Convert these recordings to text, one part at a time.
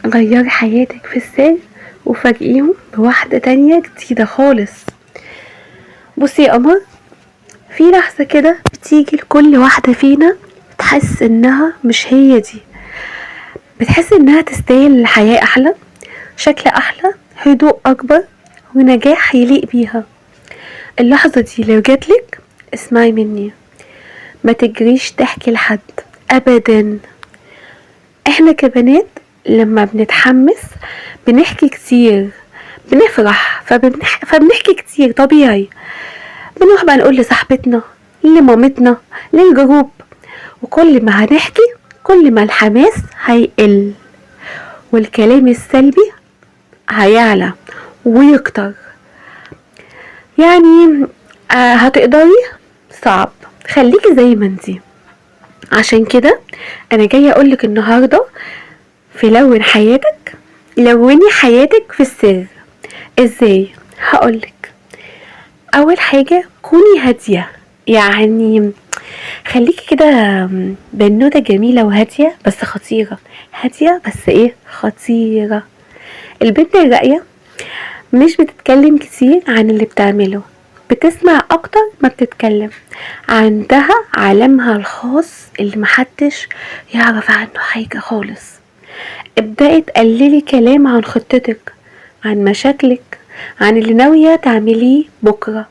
غيري حياتك في السر وفاجئيهم بواحدة تانية جديدة خالص. بصي يا قمر، في لحظة كده بتيجي لكل واحدة فينا تحس انها مش هي دي، بتحس انها تستاهل الحياة احلى، شكل احلى، هدوء اكبر، ونجاح يليق بيها. اللحظة دي لو جاتلك اسمعي مني، ما تجريش تحكي لحد ابدا. احنا كبنات لما بنتحمس بنحكي كتير، بنفرح فبنحكي كتير طبيعي، بنروح بقى نقول لصاحبتنا، لمامتنا، للجروب، وكل ما هنحكي كل ما الحماس هيقل والكلام السلبي هيعلى ويكتر. يعني هتقدري؟ صعب. خليكي زي ما انتي. عشان كده انا جايه اقولك النهارده في لون حياتك، لوني حياتك في السر. ازاي؟ هقولك. اول حاجه كوني هاديه، يعني خليكي كده بنوتة جميلة وهادية بس خطيرة. هادية بس ايه؟ خطيرة. البنت الراقية مش بتتكلم كتير عن اللي بتعمله، بتسمع اكتر ما بتتكلم. عندها عالمها الخاص اللي محدش يعرف عنه حاجة خالص. ابدأي تقللي كلام عن خطتك، عن مشاكلك، عن اللي ناوية تعمليه بكرة.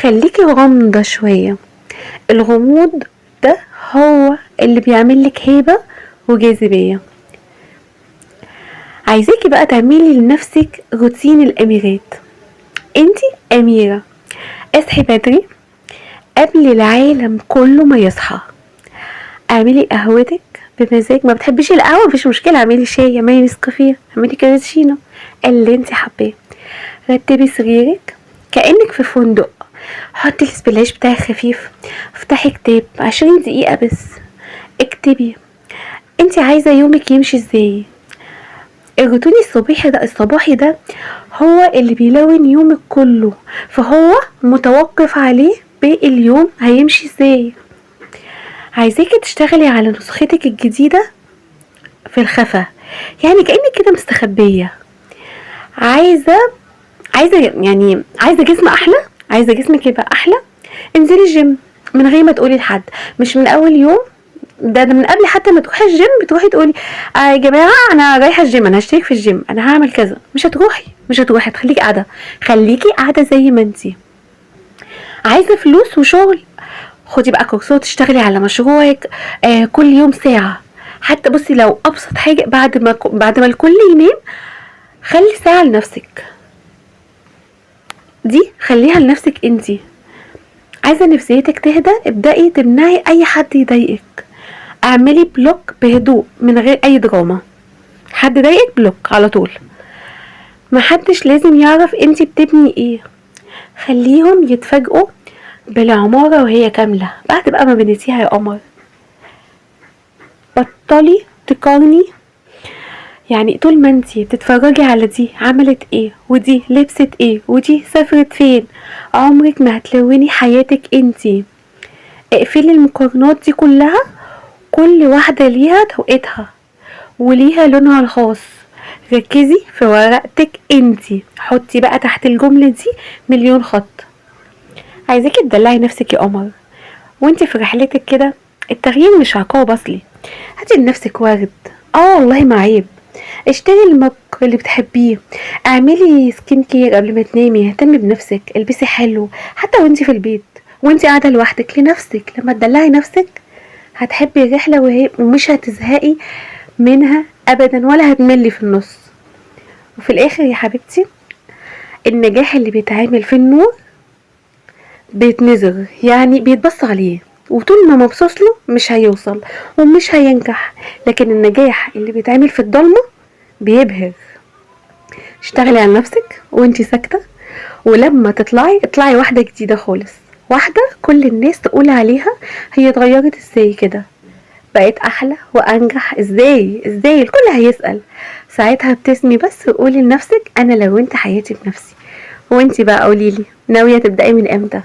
خليكي غامضة شوية. الغموض ده هو اللي بيعملك هيبة وجاذبية. عايزاكي بقى تعملي لنفسك روتين الأميرات. انتي أميرة. اصحي بدري قبل العالم كله ما يصحى. اعملي قهوتك بمزاج، ما بتحبيش القهوة مفيش مشكلة، اعملي شاي، اعملي نسكافيه، اعملي كابتشينو، اللي انتي حباه. رتبي سريرك كأنك في فندق، حطي السبلاش بتاعي خفيف، افتحي كتاب 20 دقيقة بس، اكتبي انتي عايزة يومك يمشي ازاي. الروتين الصباحي ده هو اللي بيلون يومك كله، فهو متوقف عليه باقي اليوم هيمشي ازاي. عايزاكي تشتغلي على نسختك الجديدة في الخفا، يعني كأنك كده مستخبية. عايزة عايزة جسم احلى، عايزة جسمك يبقى احلى، انزلي الجيم من غير ما تقولي لحد. مش من اول يوم، ده من قبل حتى ما تروحي الجيم بتروحي تقولي يا جماعه انا رايحه الجيم، انا هشترك في الجيم، انا هعمل كذا. مش هتروحي تخليكي قاعده زي ما انتي. عايزه فلوس وشغل، خدي بقى كورسات، اشتغلي على مشروعك. كل يوم ساعه. حتى بصي لو ابسط حاجه بعد ما الكل ينام خلي ساعه لنفسك، دي خليها لنفسك انتي. عايزه نفسيتك تهدى، ابدأي تمنعي اي حد يضايقك. اعملي بلوك بهدوء من غير اي دراما. حد ضايقك بلوك على طول. محدش لازم يعرف انتي بتبني ايه. خليهم يتفاجئوا بالعمارة وهي كاملة بعد بقى ما بنيتيها يا قمر. بطلي تقارني، يعني طول ما انتي بتتفرجي على دي عملت ايه ودي لبست ايه ودي سافرت فين، عمرك ما هتلوني حياتك انتي. اقفلي المقارنات دي كلها، كل واحدة ليها توقيتها وليها لونها الخاص. ركزي في ورقتك انتي، حطي بقى تحت الجملة دي مليون خط. عايزاكي تدلعي نفسك يا قمر وانتي في رحلتك كده. التغيير مش عقاب اصلي. هاتي لنفسك ورد، والله ما عيب. اشتري المك اللي بتحبيه، اعملي سكين كير قبل ما تنامي، اهتمي بنفسك، البسي حلو حتى وانتي في البيت، وانتي قاعدة لوحدك لنفسك. لما تدلعي نفسك هتحبي الرحلة ومش هتزهقي منها ابدا ولا هتملي في النص. وفي الاخر يا حبيبتي، النجاح اللي بيتعامل في النور بيتنظر، يعني بيتبص عليه، وطول ما مبصوص له مش هيوصل ومش هينجح. لكن النجاح اللي بيتعمل في الضلمة بيبهر. اشتغلي على نفسك وانتي ساكتة، ولما اطلعي واحدة جديدة خالص، واحدة كل الناس تقول عليها هي اتغيرت ازاي كده، بقيت احلى وانجح ازاي الكل هيسأل. ساعتها ابتسمي بس وقولي لنفسك انا لونت حياتي بنفسي. وانتي بقى قوليلي ناوية تبدأي من امتى؟